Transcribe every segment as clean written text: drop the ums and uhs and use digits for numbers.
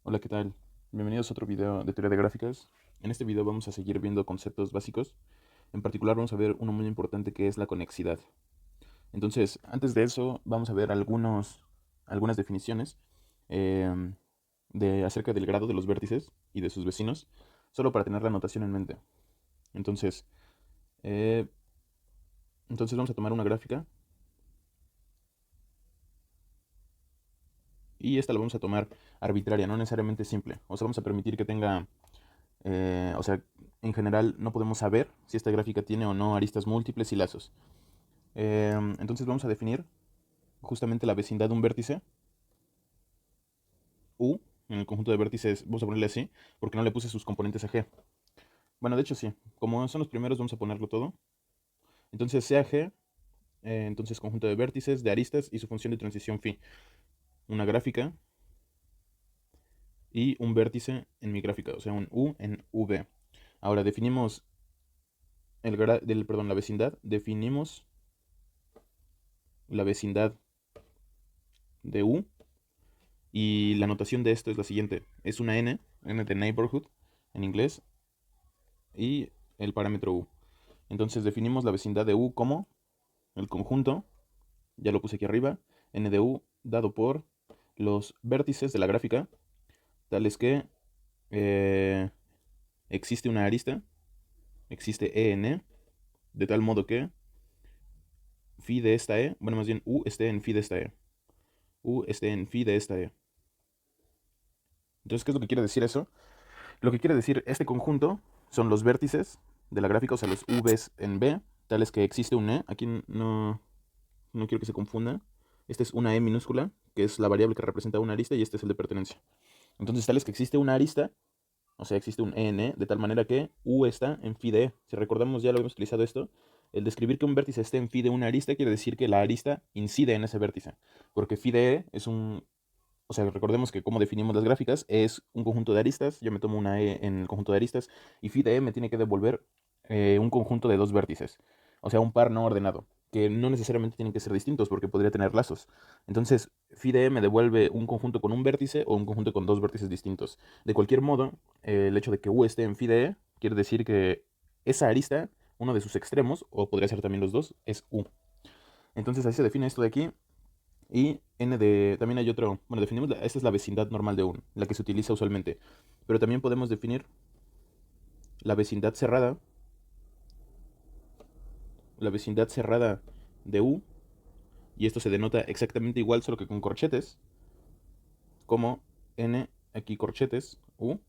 Hola, ¿qué tal? Bienvenidos a otro video de teoría de gráficas. En este video vamos a seguir viendo conceptos básicos. En particular vamos a ver uno muy importante que es la conexidad. Entonces, antes de eso, vamos a ver algunas definiciones em, acerca del grado de los vértices y de sus vecinos, solo para tener la notación en mente. Entonces, eh, entonces vamos a tomar una gráfica y esta la vamos a tomar arbitraria, no necesariamente simple. O sea, vamos a permitir que tenga o sea, en general no podemos saber si esta gráfica tiene o no aristas múltiples y lazos. Entonces vamos a definir justamente la vecindad de un vértice, U, en el conjunto de vértices, vamos a ponerle así, porque no le puse sus componentes a G. Bueno, de hecho sí, como son los primeros vamos a ponerlo todo. Entonces sea G, entonces conjunto de vértices, de aristas y su función de transición phi. Una gráfica y un vértice en mi gráfica, o sea, un U en V. Ahora definimos la vecindad, definimos la vecindad de U. Y la notación de esto es la siguiente. Es una n de neighborhood en inglés, y el parámetro u. Entonces definimos la vecindad de u como el conjunto, ya lo puse aquí arriba, n de u dado por los vértices de la gráfica, tales que eh, existe una arista, existe en, de tal modo que phi de esta bueno, más bien u esté en phi de esta u esté en phi de esta Entonces, ¿qué es lo que quiere decir eso? Lo que quiere decir este conjunto son los vértices de la gráfica, o sea, los v's en B, tales que existe un aquí no quiero que se confunda. Esta es una minúscula, que es la variable que representa una arista, y este es el de pertenencia. Entonces, tales que existe una arista, o sea, existe un de tal manera que U está en phi de E. Si recordamos, ya lo habíamos utilizado esto. El describir que un vértice esté en phi de una arista quiere decir que la arista incide en ese vértice, porque phi de E es o sea, recordemos que como definimos las gráficas, es un conjunto de aristas. Yo me tomo una en el conjunto de aristas y phi de me tiene que devolver un conjunto de dos vértices. O sea, un par no ordenado, que no necesariamente tienen que ser distintos porque podría tener lazos. Entonces, phi de me devuelve un conjunto con un vértice o un conjunto con dos vértices distintos. De cualquier modo, el hecho de que U esté en phi de quiere decir que esa arista, uno de sus extremos, o podría ser también los dos, es U. Entonces así se define esto de aquí. Y también hay otro, bueno, definimos, esta es la vecindad normal de un, la que se utiliza usualmente. Pero también podemos definir la vecindad cerrada, la vecindad cerrada de U, y esto se denota exactamente igual, solo que con corchetes, como n, aquí corchetes, U,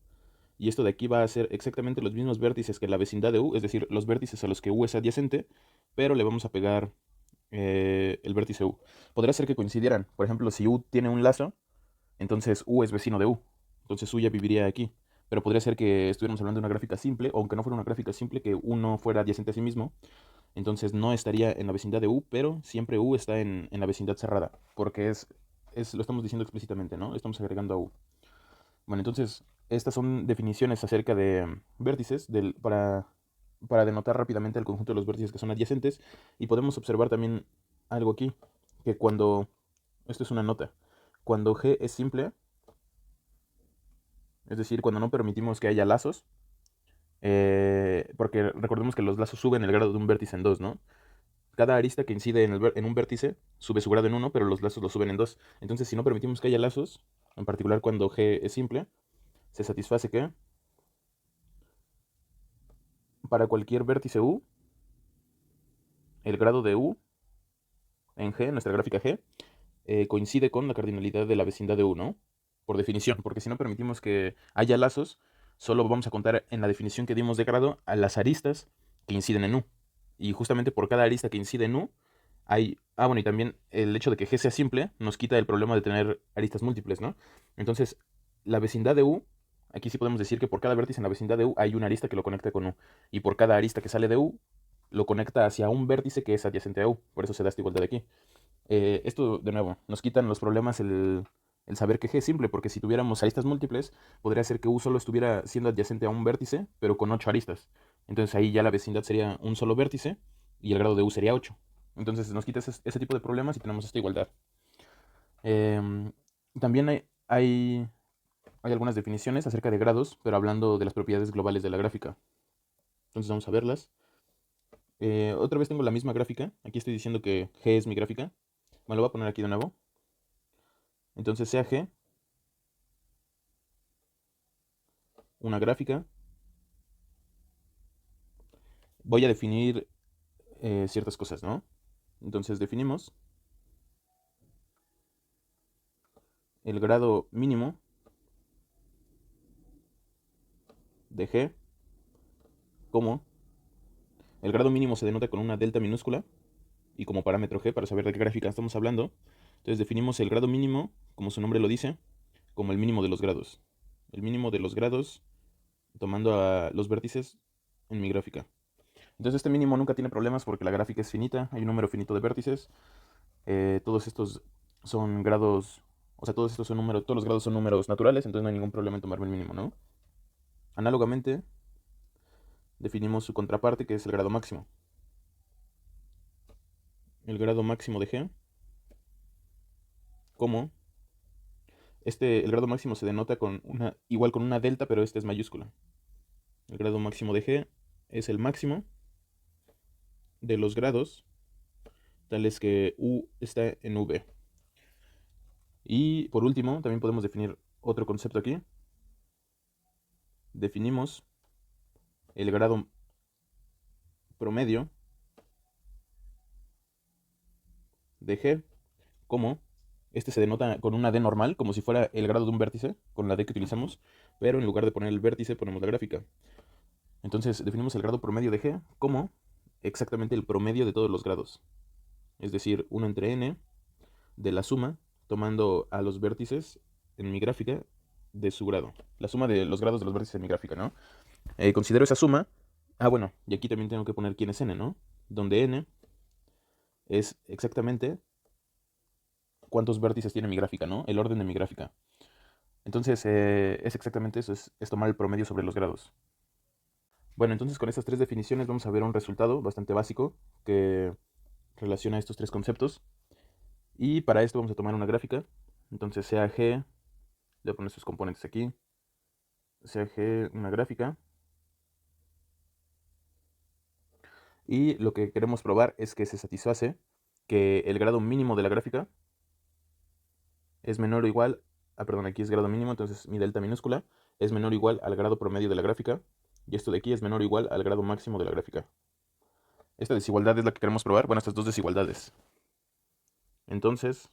y esto de aquí va a ser exactamente los mismos vértices que la vecindad de U, es decir, los vértices a los que U es adyacente, pero le vamos a pegar el vértice U. Podría ser que coincidieran, por ejemplo, si U tiene un lazo, entonces U es vecino de U. Entonces U ya viviría aquí. Pero podría ser que estuviéramos hablando de una gráfica simple, o aunque no fuera una gráfica simple, que U no fuera adyacente a sí mismo. Entonces no estaría en la vecindad de U, pero siempre U está en la vecindad cerrada. Porque lo estamos diciendo explícitamente, ¿no? Estamos agregando a U. Bueno, entonces estas son definiciones acerca de vértices para denotar rápidamente el conjunto de los vértices que son adyacentes. Y podemos observar también algo aquí, que esto es una nota, cuando G es simple, es decir, cuando no permitimos que haya lazos, porque recordemos que los lazos suben el grado de un vértice en dos, ¿no? Cada arista que incide en un vértice sube su grado en uno, pero los lazos lo suben en dos. Entonces, si no permitimos que haya lazos, en particular cuando G es simple, se satisface que para cualquier vértice U, el grado de U en G, nuestra gráfica G, coincide con la cardinalidad de la vecindad de U, ¿no? Por definición, porque si no permitimos que haya lazos, solo vamos a contar en la definición que dimos de grado a las aristas que inciden en U. Y justamente por cada arista que incide en U, hay... Ah, bueno, y también el hecho de que G sea simple nos quita el problema de tener aristas múltiples, ¿no? Entonces, la vecindad de U, aquí sí podemos decir que por cada vértice en la vecindad de U hay una arista que lo conecta con U. Y por cada arista que sale de U, lo conecta hacia un vértice que es adyacente a U. Por eso se da esta igualdad de aquí. Esto, de nuevo, nos quitan los problemas el saber que G es simple, porque si tuviéramos aristas múltiples, podría ser que U solo estuviera siendo adyacente a un vértice, pero con 8 aristas. Entonces ahí ya la vecindad sería un solo vértice y el grado de U sería 8. Entonces nos quita ese tipo de problemas y tenemos esta igualdad. Em, También hay algunas definiciones acerca de grados, pero hablando de las propiedades globales de la gráfica. Entonces vamos a verlas. Otra vez tengo la misma gráfica. Aquí estoy diciendo que G es mi gráfica. Me lo voy a poner aquí de nuevo. Entonces sea G una gráfica. Voy a definir ciertas cosas, ¿no? Entonces definimos el grado mínimo de G como el grado mínimo se denota con una delta minúscula y como parámetro G para saber de qué gráfica estamos hablando. Entonces definimos el grado mínimo, como su nombre lo dice, como el mínimo de los grados. El mínimo de los grados tomando a los vértices en mi gráfica. Entonces este mínimo nunca tiene problemas porque la gráfica es finita, hay un número finito de vértices. Todos estos son grados, o sea, todos estos son números, todos los grados son números naturales, entonces no hay ningún problema en tomarme el mínimo, ¿no? Análogamente, definimos su contraparte, que es el grado máximo. El grado máximo de G, como el grado máximo se denota con igual con una delta, pero esta es mayúscula. El grado máximo de G es el máximo de los grados, tales que U está en V. Y por último, también podemos definir otro concepto aquí. Definimos el grado promedio de G como este se denota con una D normal, como si fuera el grado de un vértice, con la D que utilizamos, pero en lugar de poner el vértice ponemos la gráfica. Entonces definimos el grado promedio de G como exactamente el promedio de todos los grados. Es decir, 1 entre n de la suma, tomando a los vértices en mi gráfica de su grado. La suma de los grados de los vértices en mi gráfica, ¿no? Considero esa suma. Ah, bueno, y aquí también tengo que poner quién es n, ¿no? Donde n es exactamente cuántos vértices tiene mi gráfica, ¿no? El orden de mi gráfica. Entonces, es exactamente eso, es tomar el promedio sobre los grados. Bueno, entonces con estas tres definiciones vamos a ver un resultado bastante básico que relaciona estos tres conceptos. Y para esto vamos a tomar una gráfica. Entonces sea G, le voy a poner sus componentes aquí. Sea G una gráfica. Y lo que queremos probar es que se satisface que el grado mínimo de la gráfica es menor o igual, perdón, aquí es grado mínimo, entonces mi delta minúscula es menor o igual al grado promedio de la gráfica. Y esto de aquí es menor o igual al grado máximo de la gráfica. Esta desigualdad es la que queremos probar. Bueno, estas dos desigualdades. Entonces,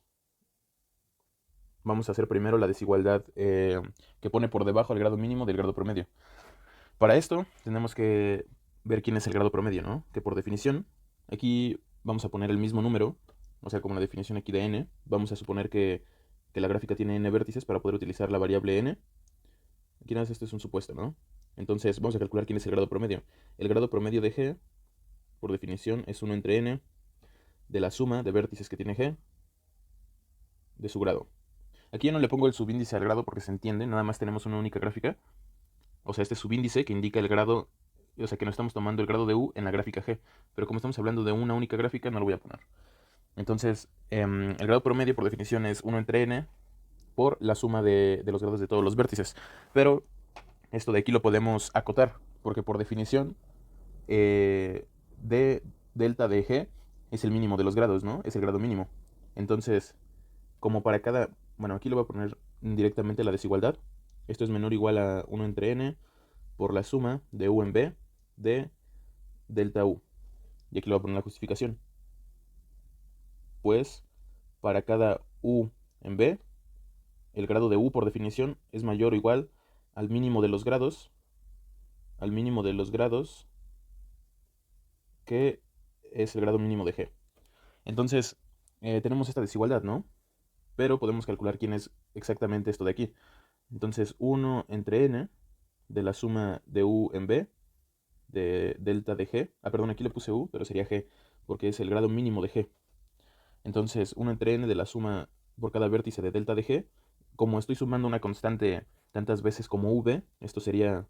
vamos a hacer primero la desigualdad que pone por debajo el grado mínimo del grado promedio. Para esto, tenemos que ver quién es el grado promedio, ¿no? Que por definición, aquí vamos a poner el mismo número, o sea, como la definición aquí de n, vamos a suponer que la gráfica tiene n vértices para poder utilizar la variable n. Aquí nada más esto es un supuesto, ¿no? Entonces, vamos a calcular quién es el grado promedio. El grado promedio de G, por definición, es 1 entre n de la suma de vértices que tiene G de su grado. Aquí yo no le pongo el subíndice al grado porque se entiende, nada más tenemos una única gráfica. O sea, este subíndice que indica el grado, o sea, que no estamos tomando el grado de U en la gráfica G. Pero como estamos hablando de una única gráfica, no lo voy a poner. Entonces, el grado promedio por definición es 1 entre n por la suma de los grados de todos los vértices. Pero esto de aquí lo podemos acotar, porque por definición de delta de G es el mínimo de los grados, ¿no? Es el grado mínimo. Entonces, como para cada... Bueno, aquí lo voy a poner directamente la desigualdad. Esto es menor o igual a 1 entre n por la suma de U en B de delta U. Y aquí le voy a poner la justificación. Pues, para cada U en B, el grado de U por definición es mayor o igual al mínimo de los grados, que es el grado mínimo de G. Entonces, tenemos esta desigualdad, ¿no? Pero podemos calcular quién es exactamente esto de aquí. Entonces, 1 entre n de la suma de U en B de delta de G. Perdón, aquí le puse U, pero sería G, porque es el grado mínimo de G. Entonces, 1 entre n de la suma por cada vértice de delta de G. Como estoy sumando una constante tantas veces como V, esto sería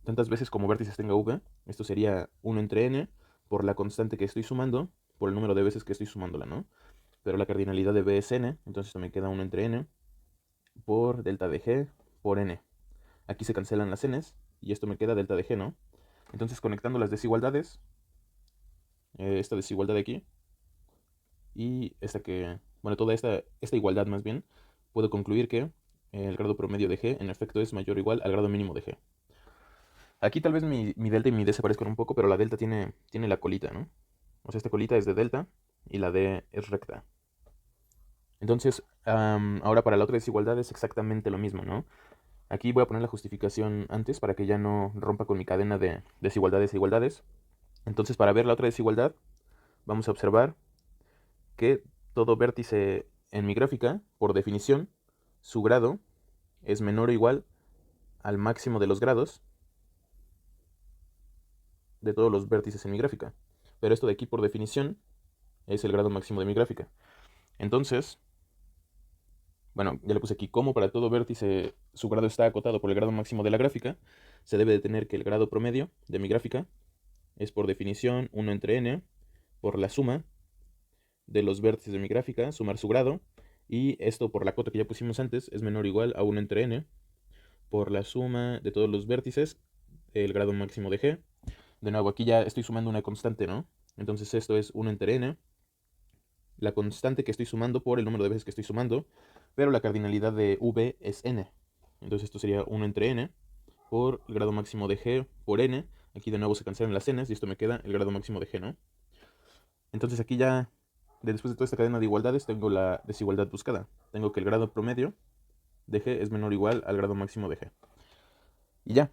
tantas veces como vértices tenga V, esto sería 1 entre n por la constante que estoy sumando, por el número de veces que estoy sumándola, ¿no? Pero la cardinalidad de B es n, entonces me queda 1 entre n por delta de g por n. Aquí se cancelan las n's y esto me queda delta de g, ¿no? Entonces conectando las desigualdades, esta desigualdad de aquí y esta que, bueno, toda esta igualdad más bien, puedo concluir que el grado promedio de g en efecto es mayor o igual al grado mínimo de g. Aquí tal vez mi delta y mi d se parezcan un poco, pero la delta tiene la colita, ¿no? O sea, esta colita es de delta y la d es recta. Entonces, ahora para la otra desigualdad es exactamente lo mismo, ¿no? Aquí voy a poner la justificación antes para que ya no rompa con mi cadena de desigualdades e igualdades. Entonces, para ver la otra desigualdad, vamos a observar que todo vértice en mi gráfica, por definición, su grado es menor o igual al máximo de los grados de todos los vértices en mi gráfica. Pero esto de aquí, por definición, es el grado máximo de mi gráfica. Entonces, bueno, ya le puse aquí, como para todo vértice su grado está acotado por el grado máximo de la gráfica, se debe de tener que el grado promedio de mi gráfica es por definición 1 entre n por la suma de los vértices de mi gráfica, sumar su grado, y esto por la cota que ya pusimos antes es menor o igual a 1 entre n por la suma de todos los vértices, el grado máximo de g. De nuevo, aquí ya estoy sumando una constante, ¿no? Entonces esto es 1 entre n, la constante que estoy sumando por el número de veces que estoy sumando, pero la cardinalidad de v es n. Entonces esto sería 1 entre n por el grado máximo de g por n. Aquí de nuevo se cancelan las n's y esto me queda el grado máximo de g, ¿no? Entonces aquí ya, después de toda esta cadena de igualdades, tengo la desigualdad buscada. Tengo que el grado promedio de g es menor o igual al grado máximo de g. Y ya.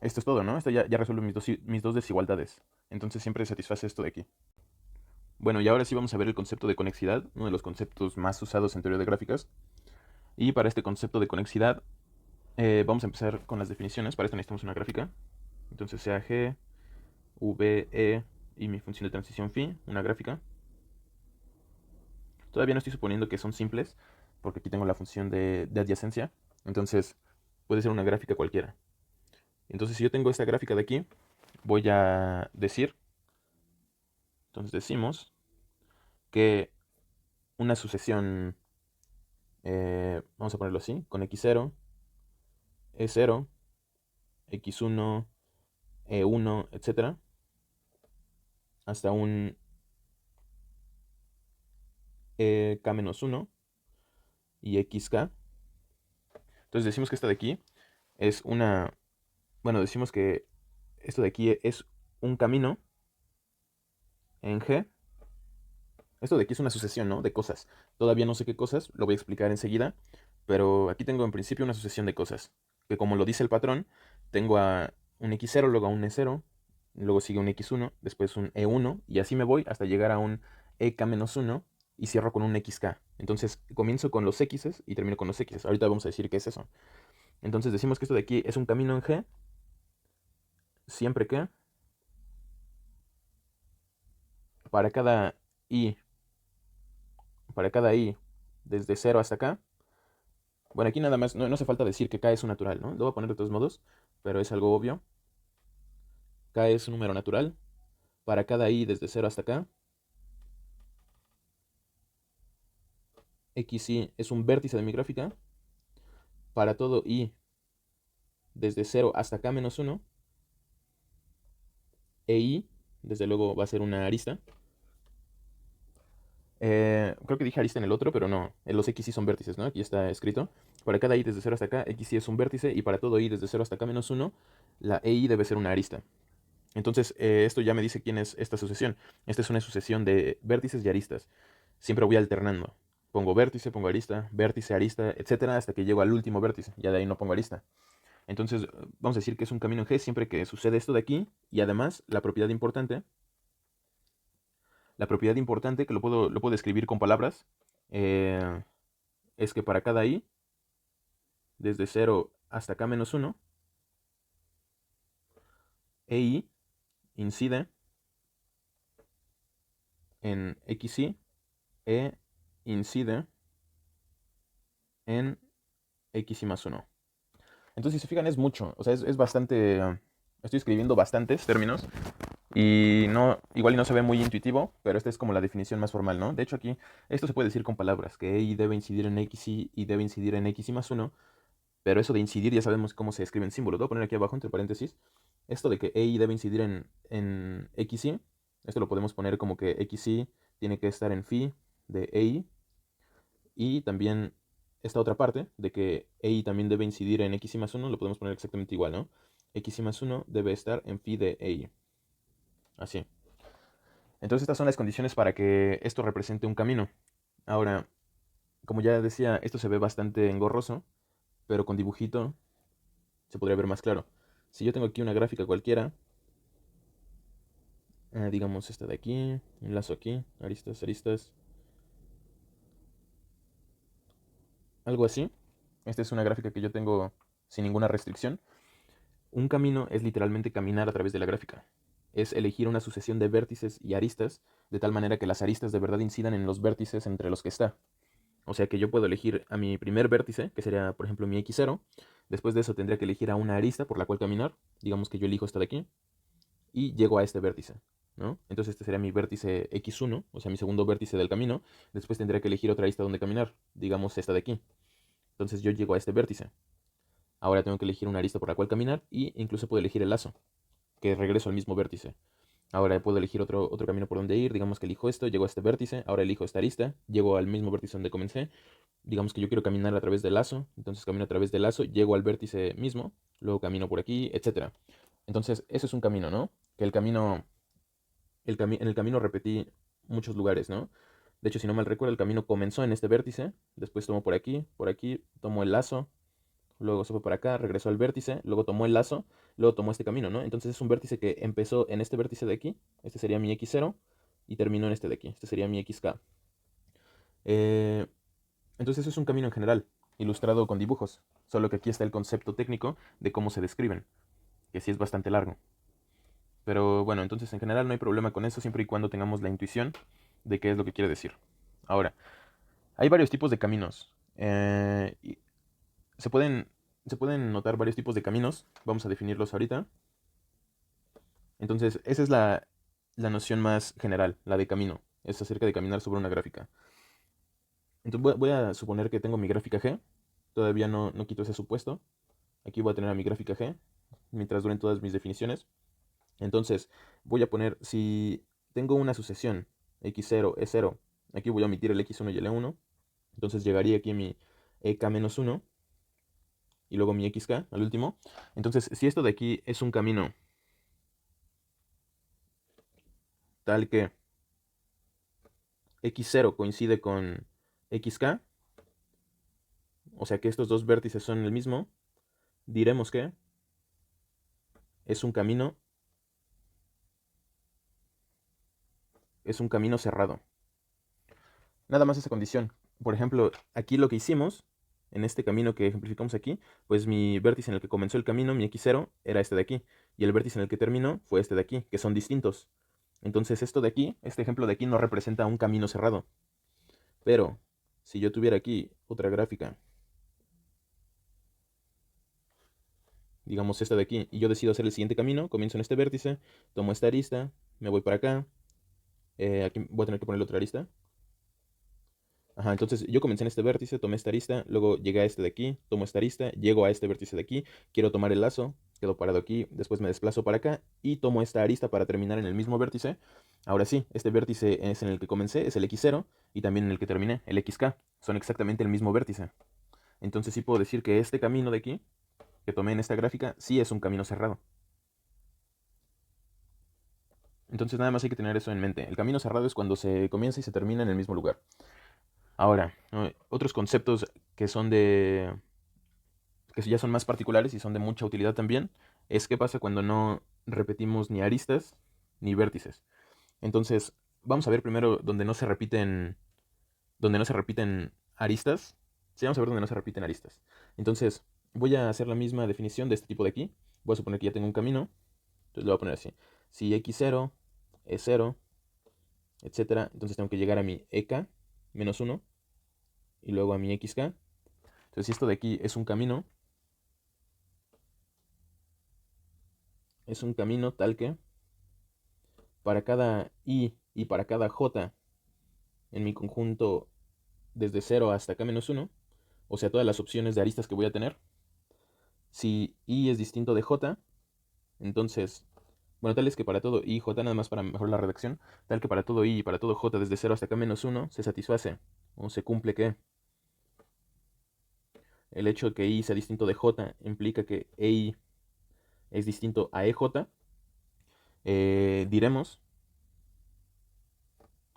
Esto es todo, ¿no? Esto ya resuelve mis dos desigualdades. Entonces siempre satisface esto de aquí. Bueno, y ahora sí vamos a ver el concepto de conexidad, uno de los conceptos más usados en teoría de gráficas. Y para este concepto de conexidad, vamos a empezar con las definiciones. Para esto necesitamos una gráfica. Entonces sea G, V, E y mi función de transición phi, una gráfica. Todavía no estoy suponiendo que son simples, porque aquí tengo la función de adyacencia. Entonces puede ser una gráfica cualquiera. Entonces si yo tengo esta gráfica de aquí, voy a decir, entonces decimos que una sucesión, vamos a ponerlo así, con x0, e0, x1, e1, etcétera, hasta un ek-1 y xk. Entonces decimos que esta de aquí es una, bueno, decimos que esto de aquí es un camino en G. Esto de aquí es una sucesión, ¿no? De cosas. Todavía no sé qué cosas, lo voy a explicar enseguida, pero aquí tengo en principio una sucesión de cosas, que como lo dice el patrón, tengo a un x0, luego a un e0, luego sigue un x1, después un e1, y así me voy hasta llegar a un ek-1 y cierro con un xk. Entonces comienzo con los x's y termino con los x's. Ahorita vamos a decir qué es eso. Entonces decimos que esto de aquí es un camino en G, siempre que para cada i, para cada i desde 0 hasta acá. Bueno, aquí nada más, no hace falta decir que k es un natural, ¿no? Lo voy a poner de todos modos, pero es algo obvio. K es un número natural. Para cada i desde 0 hasta acá. xi es un vértice de mi gráfica. Para todo i desde 0 hasta k menos 1. I, desde luego, va a ser una arista. Creo que dije arista en el otro, pero no. Los xy son vértices, ¿no? Aquí está escrito. Para cada i desde 0 hasta acá, xy es un vértice. Y para todo i desde 0 hasta k menos 1, la ei debe ser una arista. Entonces, esto ya me dice quién es esta sucesión. Esta es una sucesión de vértices y aristas. Siempre voy alternando. Pongo vértice, pongo arista, etcétera, hasta que llego al último vértice. Ya de ahí no pongo arista. Entonces, vamos a decir que es un camino en G siempre que sucede esto de aquí. Y además, la propiedad importante que lo puedo escribir con palabras, es que para cada i, desde 0 hasta k menos 1, ei incide en xy e incide en xy más 1. Entonces, si se fijan, es mucho. O sea, es bastante. Estoy escribiendo bastantes términos. Y no, igual y no se ve muy intuitivo, pero esta es como la definición más formal, ¿no? De hecho aquí, esto se puede decir con palabras, que y debe incidir en x y debe incidir en x y más uno, pero eso de incidir ya sabemos cómo se escriben símbolos. Lo voy a poner aquí abajo entre paréntesis. Esto de que y debe incidir en x y, esto lo podemos poner como que x y tiene que estar en phi de EI, y también esta otra parte de que EI también debe incidir en x y más uno lo podemos poner exactamente igual, ¿no? X y más uno debe estar en phi de EI. Así. Entonces estas son las condiciones para que esto represente un camino. Ahora, como ya decía, esto se ve bastante engorroso, pero con dibujito se podría ver más claro. Si yo tengo aquí una gráfica cualquiera, digamos esta de aquí, un lazo aquí, aristas, aristas, algo así. Esta es una gráfica que yo tengo sin ninguna restricción. Un camino es literalmente caminar a través de la gráfica. Es elegir una sucesión de vértices y aristas, de tal manera que las aristas de verdad incidan en los vértices entre los que está. O sea que yo puedo elegir a mi primer vértice, que sería por ejemplo mi x0. Después de eso tendría que elegir a una arista por la cual caminar. Digamos que yo elijo esta de aquí. Y llego a este vértice, ¿no? Entonces este sería mi vértice x1, o sea mi segundo vértice del camino. Después tendría que elegir otra arista donde caminar. Digamos esta de aquí. Entonces yo llego a este vértice. Ahora tengo que elegir una arista por la cual caminar. Y incluso puedo elegir el lazo, que regreso al mismo vértice. Ahora puedo elegir otro camino por donde ir. Digamos que elijo esto, llego a este vértice. Ahora elijo esta arista, llego al mismo vértice donde comencé. Digamos que yo quiero caminar a través del lazo, entonces camino a través del lazo, llego al vértice mismo, luego camino por aquí, etcétera. Entonces, eso es un camino, ¿no? Que el camino, en el camino repetí muchos lugares, ¿no? De hecho, si no mal recuerdo, el camino comenzó en este vértice, después tomo por aquí, tomo el lazo, luego se fue para acá, regresó al vértice, luego tomó el lazo, luego tomó este camino, ¿no? Entonces es un vértice que empezó en este vértice de aquí, este sería mi x0, y terminó en este de aquí, este sería mi xk. Eh, entonces eso es un camino en general, ilustrado con dibujos, solo que aquí está el concepto técnico de cómo se describen, que sí es bastante largo. Pero bueno, entonces en general no hay problema con eso siempre y cuando tengamos la intuición de qué es lo que quiere decir. Ahora, hay varios tipos de caminos. Y se pueden, se pueden notar varios tipos de caminos. Vamos a definirlos ahorita. Entonces, esa es la noción más general, la de camino. Es acerca de caminar sobre una gráfica. Entonces voy a suponer que tengo mi gráfica G. Todavía no quito ese supuesto. Aquí voy a tener a mi gráfica G mientras duren todas mis definiciones. Entonces, voy a poner, si tengo una sucesión x0, e0, aquí voy a omitir el x1 y el e1. Entonces llegaría aquí a mi ek-1 y luego mi xk al último. Entonces, si esto de aquí es un camino tal que x0 coincide con xk, o sea que estos dos vértices son el mismo, diremos que es un camino, cerrado. Nada más esa condición. Por ejemplo, aquí lo que hicimos, en este camino que ejemplificamos aquí, pues mi vértice en el que comenzó el camino, mi x0, era este de aquí. Y el vértice en el que terminó fue este de aquí, que son distintos. Entonces esto de aquí, este ejemplo de aquí no representa un camino cerrado. Pero, si yo tuviera aquí otra gráfica, digamos esta de aquí, y yo decido hacer el siguiente camino, comienzo en este vértice, tomo esta arista, me voy para acá, aquí voy a tener que ponerle otra arista. Ajá, entonces yo comencé en este vértice, tomé esta arista, luego llegué a este de aquí, tomo esta arista, llego a este vértice de aquí, quiero tomar el lazo, quedo parado aquí, después me desplazo para acá y tomo esta arista para terminar en el mismo vértice. Ahora sí, este vértice es en el que comencé, es el x0, y también en el que terminé, el xk. Son exactamente el mismo vértice. Entonces sí puedo decir que este camino de aquí, que tomé en esta gráfica, sí es un camino cerrado. Entonces nada más hay que tener eso en mente. El camino cerrado es cuando se comienza y se termina en el mismo lugar. Ahora, otros conceptos que son que ya son más particulares y son de mucha utilidad también, es qué pasa cuando no repetimos ni aristas ni vértices. Entonces, vamos a ver primero donde no se repiten aristas. Sí, vamos a ver donde no se repiten aristas. Entonces, voy a hacer la misma definición de este tipo de aquí. Voy a suponer que ya tengo un camino. Entonces lo voy a poner así. Si x0 es 0, etcétera, entonces tengo que llegar a mi ek menos 1 y luego a mi xk. Entonces, si esto de aquí es un camino tal que para cada i y para cada j en mi conjunto desde 0 hasta k-1, o sea, todas las opciones de aristas que voy a tener, si i es distinto de j, entonces, bueno, tal es que para todo i y j, nada más para mejorar la redacción, tal que para todo i y para todo j desde 0 hasta k-1 se satisface, o se cumple que el hecho de que i sea distinto de j implica que ei es distinto a ej, diremos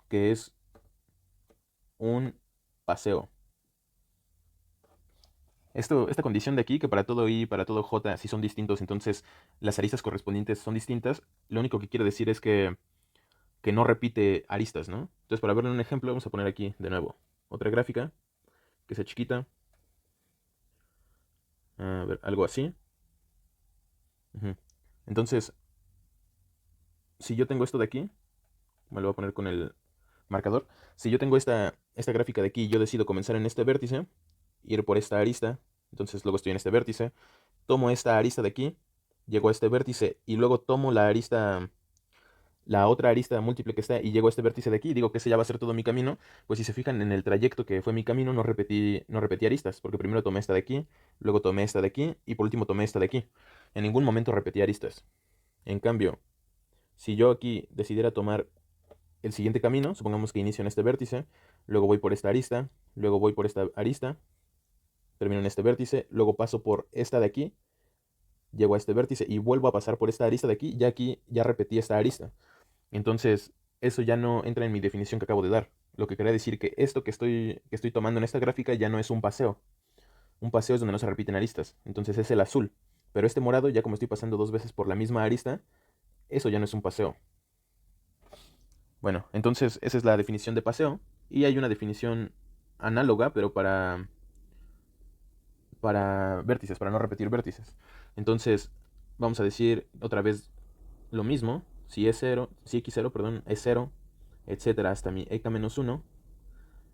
que es un paseo. Esta condición de aquí, que para todo i y para todo j, si son distintos, entonces las aristas correspondientes son distintas, lo único que quiere decir es que no repite aristas, ¿no? Entonces, para verlo en un ejemplo, vamos a poner aquí de nuevo otra gráfica que sea chiquita. A ver, algo así. Ujú. Entonces, si yo tengo esto de aquí, me lo voy a poner con el marcador. Si yo tengo esta gráfica de aquí y yo decido comenzar en este vértice, ir por esta arista, entonces luego estoy en este vértice, tomo esta arista de aquí, llego a este vértice y luego tomo la otra arista múltiple que está y llego a este vértice de aquí, digo que ese ya va a ser todo mi camino, pues si se fijan en el trayecto que fue mi camino, no repetí aristas, porque primero tomé esta de aquí, luego tomé esta de aquí y por último tomé esta de aquí. En ningún momento repetí aristas. En cambio, si yo aquí decidiera tomar el siguiente camino, supongamos que inicio en este vértice, luego voy por esta arista, luego voy por esta arista, termino en este vértice, luego paso por esta de aquí, llego a este vértice y vuelvo a pasar por esta arista de aquí ya repetí esta arista. Entonces, eso ya no entra en mi definición que acabo de dar. Lo que quería decir que esto que estoy tomando en esta gráfica ya no es un paseo. Un paseo es donde no se repiten aristas. Entonces es el azul. Pero este morado, ya como estoy pasando dos veces por la misma arista, eso ya no es un paseo. Bueno, entonces esa es la definición de paseo. Y hay una definición análoga, pero para vértices, para no repetir vértices. Entonces, vamos a decir otra vez lo mismo. Si x0, perdón, es 0, etcétera, hasta mi ek-1,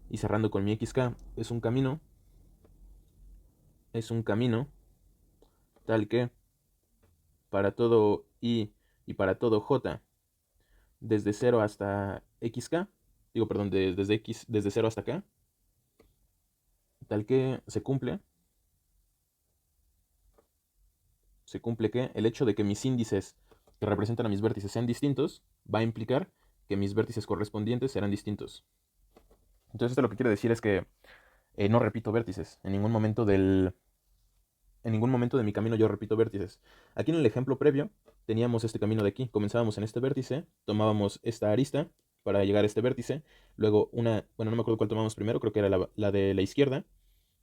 y cerrando con mi xk, es un camino tal que para todo i y para todo j, desde 0 hasta xk, digo, perdón, desde 0 hasta k, tal que se cumple que el hecho de que mis índices que representan a mis vértices sean distintos, va a implicar que mis vértices correspondientes serán distintos. Entonces esto lo que quiere decir es que no repito vértices. En ningún momento de mi camino yo repito vértices. Aquí en el ejemplo previo teníamos este camino de aquí. Comenzábamos en este vértice, tomábamos esta arista para llegar a este vértice, luego bueno, no me acuerdo cuál tomamos primero, creo que era la de la izquierda,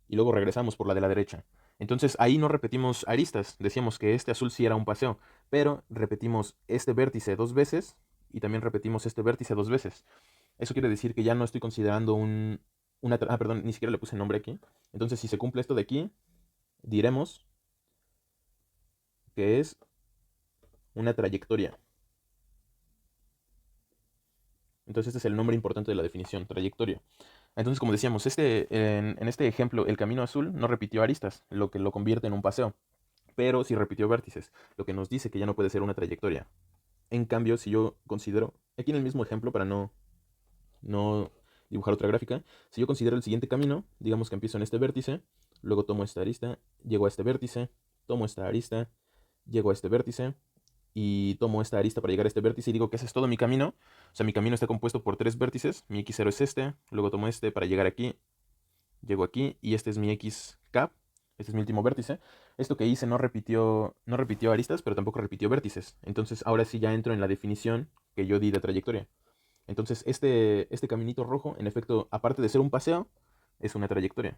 y luego regresamos por la de la derecha. Entonces ahí no repetimos aristas, decíamos que este azul sí era un paseo, pero repetimos este vértice dos veces y también repetimos este vértice dos veces. Eso quiere decir que ya no estoy considerando perdón, ni siquiera le puse nombre aquí. Entonces si se cumple esto de aquí, diremos que es una trayectoria. Entonces este es el nombre importante de la definición, trayectoria. Entonces, como decíamos, en este ejemplo, el camino azul no repitió aristas, lo que lo convierte en un paseo, pero sí repitió vértices, lo que nos dice que ya no puede ser una trayectoria. En cambio, si yo considero, aquí en el mismo ejemplo, para no dibujar otra gráfica, si yo considero el siguiente camino, digamos que empiezo en este vértice, luego tomo esta arista, llego a este vértice, tomo esta arista, llego a este vértice, y tomo esta arista para llegar a este vértice y digo que ese es todo mi camino. O sea, mi camino está compuesto por tres vértices. Mi x0 es este, luego tomo este para llegar aquí, llego aquí y este es mi xk, este es mi último vértice. Esto que hice no repitió aristas, pero tampoco repitió vértices. Entonces ahora sí ya entro en la definición que yo di de trayectoria. Entonces este caminito rojo, en efecto, aparte de ser un paseo, es una trayectoria.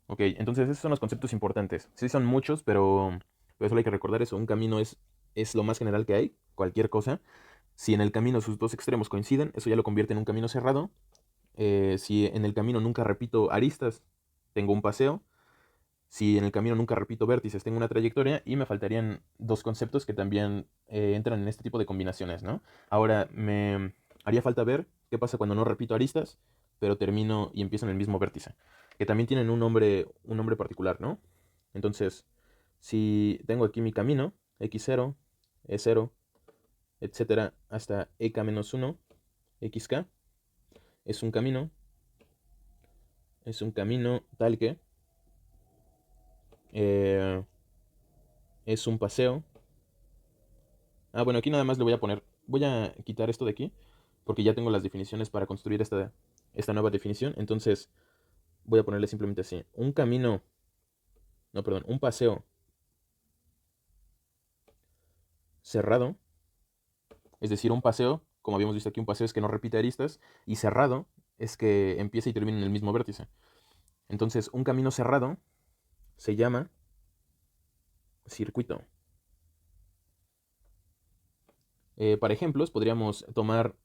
Ok, entonces esos son los conceptos importantes. Sí son muchos, pero solo hay que recordar eso. Un camino es lo más general que hay, cualquier cosa. Si en el camino sus dos extremos coinciden, eso ya lo convierte en un camino cerrado. Si en el camino nunca repito aristas, tengo un paseo. Si en el camino nunca repito vértices, tengo una trayectoria. Y me faltarían dos conceptos que también entran en este tipo de combinaciones, ¿no? Ahora, me haría falta ver qué pasa cuando no repito aristas, pero termino y empiezo en el mismo vértice. Que también tienen un nombre particular, ¿no? Entonces, si tengo aquí mi camino, x0, e0, etcétera, hasta ek-1, xk, es un camino tal que es un paseo. Bueno, aquí nada más le voy a quitar esto de aquí, porque ya tengo las definiciones para construir esta nueva definición. Entonces voy a ponerle simplemente así: un paseo cerrado, es decir, un paseo, como habíamos visto aquí, un paseo es que no repite aristas, y cerrado es que empieza y termina en el mismo vértice. Entonces, un camino cerrado se llama circuito. Para ejemplos, podríamos tomar...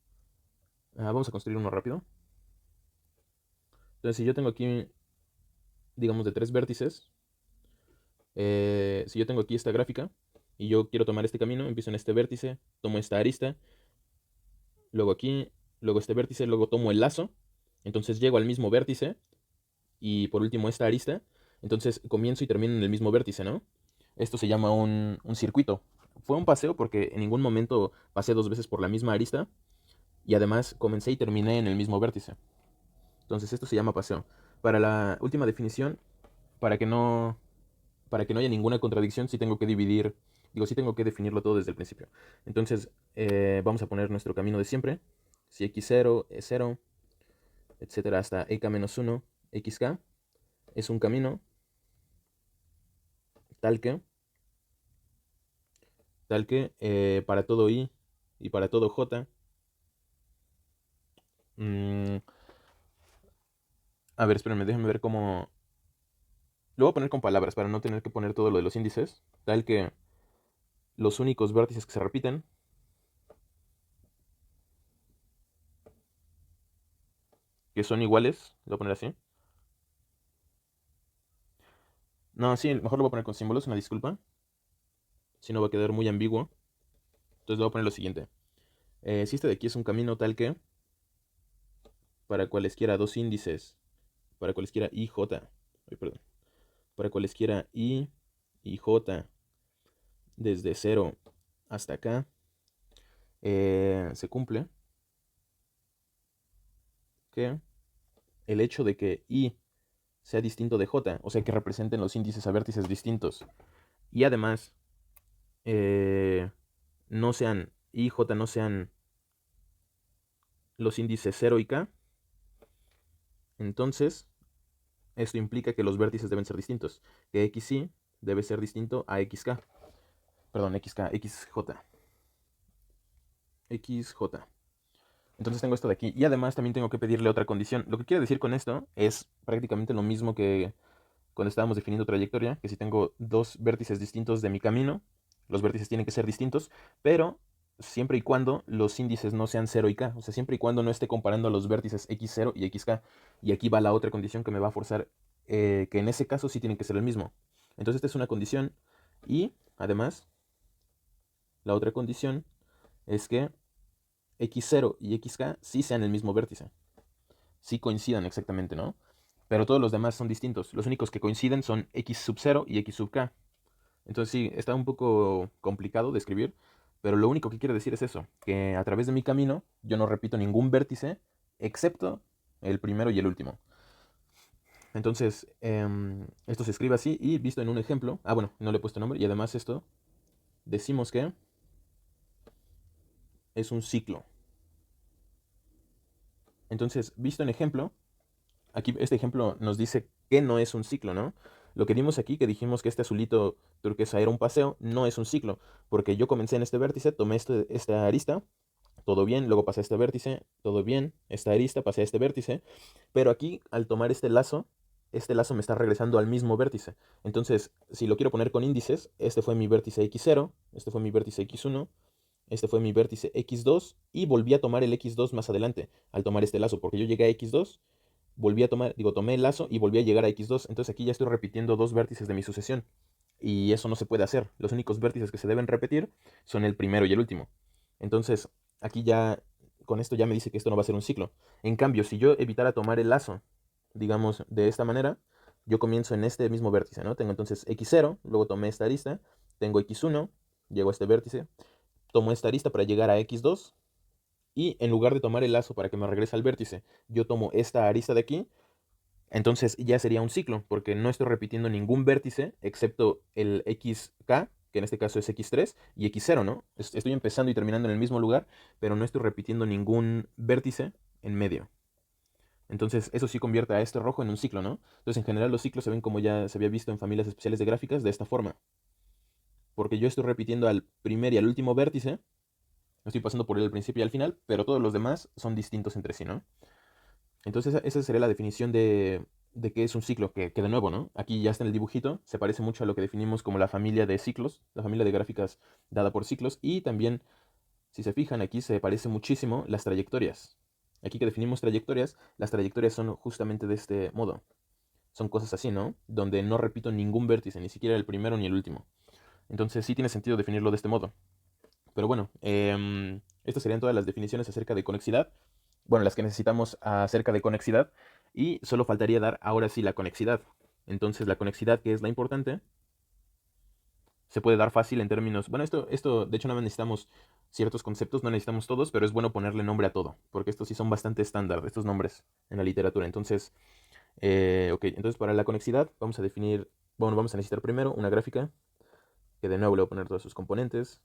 vamos a construir uno rápido. Entonces, si yo tengo aquí, digamos, de 3 vértices, si yo tengo aquí esta gráfica y yo quiero tomar este camino, empiezo en este vértice, tomo esta arista, luego aquí, luego este vértice, luego tomo el lazo, entonces llego al mismo vértice y por último esta arista, entonces comienzo y termino en el mismo vértice, ¿no? Esto se llama un circuito. Fue un paseo porque en ningún momento pasé 2 veces por la misma arista y además comencé y terminé en el mismo vértice. Entonces esto se llama paseo. Para la última definición, para que no haya ninguna contradicción, sí tengo que sí tengo que definirlo todo desde el principio. Entonces vamos a poner nuestro camino de siempre. Si x0 es 0, etcétera, hasta ek-1, xk, es un camino tal que para todo i y para todo j, a ver, espérenme, déjenme ver cómo... Lo voy a poner con palabras para no tener que poner todo lo de los índices, tal que los únicos vértices que se repiten que son iguales, lo voy a poner así. No, sí, mejor lo voy a poner con símbolos, una disculpa. Si no va a quedar muy ambiguo. Entonces le voy a poner lo siguiente. Si este de aquí es un camino tal que para cualesquiera dos índices, para cualesquiera i, j, perdón, para cualesquiera i y j desde 0 hasta acá, se cumple que el hecho de que i sea distinto de j, o sea que representen los índices a vértices distintos, y además no sean i y j, no sean los índices 0 y k, entonces esto implica que los vértices deben ser distintos, que xy debe ser distinto a xk, perdón, xj. Entonces tengo esto de aquí. Y además también tengo que pedirle otra condición. Lo que quiere decir con esto es prácticamente lo mismo que cuando estábamos definiendo trayectoria, que si tengo dos vértices distintos de mi camino, los vértices tienen que ser distintos, pero siempre y cuando los índices no sean 0 y k. O sea, siempre y cuando no esté comparando los vértices x0 y xk. Y aquí va la otra condición que me va a forzar que en ese caso sí tienen que ser el mismo. Entonces esta es una condición. Y además, la otra condición es que x0 y xk sí sean el mismo vértice. Sí coincidan exactamente, ¿no? Pero todos los demás son distintos. Los únicos que coinciden son x sub 0 y x sub k. Entonces sí, está un poco complicado de escribir, pero lo único que quiere decir es eso, que a través de mi camino yo no repito ningún vértice excepto el primero y el último. Entonces, esto se escribe así y visto en un ejemplo, bueno, no le he puesto nombre y además esto, decimos que es un ciclo. Entonces, visto en ejemplo, aquí este ejemplo nos dice que no es un ciclo, ¿no? Lo que vimos aquí, que dijimos que este azulito turquesa era un paseo, no es un ciclo, porque yo comencé en este vértice, tomé esta arista, todo bien, luego pasé a este vértice, todo bien, esta arista, pasé a este vértice, pero aquí al tomar este lazo me está regresando al mismo vértice. Entonces, si lo quiero poner con índices, este fue mi vértice x0, este fue mi vértice x1, este fue mi vértice x2 y volví a tomar el x2 más adelante al tomar este lazo, porque yo llegué a x2, tomé el lazo y volví a llegar a x2, entonces aquí ya estoy repitiendo dos vértices de mi sucesión y eso no se puede hacer. Los únicos vértices que se deben repetir son el primero y el último. Entonces, aquí ya, con esto ya me dice que esto no va a ser un ciclo. En cambio, si yo evitara tomar el lazo, digamos, de esta manera, yo comienzo en este mismo vértice, ¿no? Tengo entonces x0, luego tomé esta arista, tengo x1, llego a este vértice, tomo esta arista para llegar a x2 y en lugar de tomar el lazo para que me regrese al vértice, yo tomo esta arista de aquí, entonces ya sería un ciclo, porque no estoy repitiendo ningún vértice excepto el xk, que en este caso es x3, y x0, ¿no? Estoy empezando y terminando en el mismo lugar, pero no estoy repitiendo ningún vértice en medio. Entonces eso sí convierte a este rojo en un ciclo, ¿no? Entonces en general los ciclos se ven como ya se había visto en familias especiales de gráficas de esta forma. Porque yo estoy repitiendo al primer y al último vértice, estoy pasando por el principio y al final, pero todos los demás son distintos entre sí, ¿no? Entonces esa sería la definición de qué es un ciclo, que de nuevo, ¿no? Aquí ya está en el dibujito, se parece mucho a lo que definimos como la familia de ciclos, la familia de gráficas dada por ciclos, y también, si se fijan, aquí se parece muchísimo las trayectorias. Aquí que definimos trayectorias, las trayectorias son justamente de este modo. Son cosas así, ¿no? Donde no repito ningún vértice, ni siquiera el primero ni el último. Entonces sí tiene sentido definirlo de este modo. Pero bueno, estas serían todas las definiciones acerca de conexidad. Bueno, las que necesitamos acerca de conexidad. Y solo faltaría dar ahora sí la conexidad. Entonces la conexidad, que es la importante, se puede dar fácil en términos... Bueno, esto de hecho no necesitamos ciertos conceptos, no necesitamos todos, pero es bueno ponerle nombre a todo, porque estos sí son bastante estándar, estos nombres en la literatura. Entonces, ok, entonces para la conexidad vamos a definir, bueno, vamos a necesitar primero una gráfica, que de nuevo le voy a poner todos sus componentes.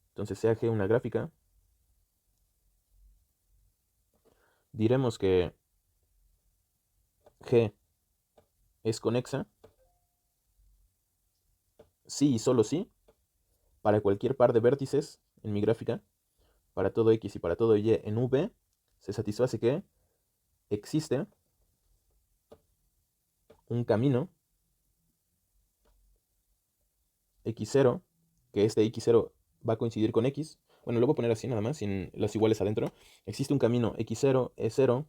Entonces sea G una gráfica. Diremos que G es conexa, sí y solo sí, para cualquier par de vértices en mi gráfica, para todo X y para todo Y en V, se satisface que existe un camino X0, que este X0 va a coincidir con X. Bueno, lo voy a poner así nada más, sin las iguales adentro. Existe un camino X0, E0,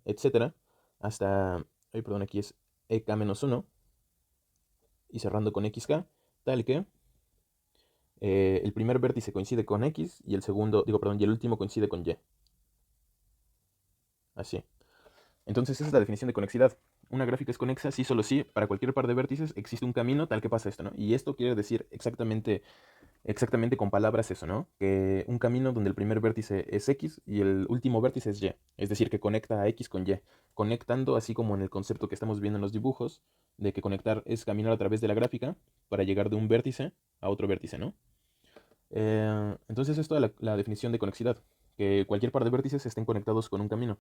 etcétera, hasta, ay, perdón, aquí es EK-1, y cerrando con XK, tal que el primer vértice coincide con X y el segundo, digo, perdón, y el último coincide con Y. Así. Entonces esa es la definición de conexidad. Una gráfica es conexa si solo si para cualquier par de vértices existe un camino tal que pasa esto, ¿no? Y esto quiere decir exactamente con palabras eso, ¿no? Que un camino donde el primer vértice es X y el último vértice es Y. Es decir, que conecta a X con Y. Conectando así como en el concepto que estamos viendo en los dibujos, de que conectar es caminar a través de la gráfica para llegar de un vértice a otro vértice, ¿no? Entonces es toda la definición de conexidad, que cualquier par de vértices estén conectados con un camino.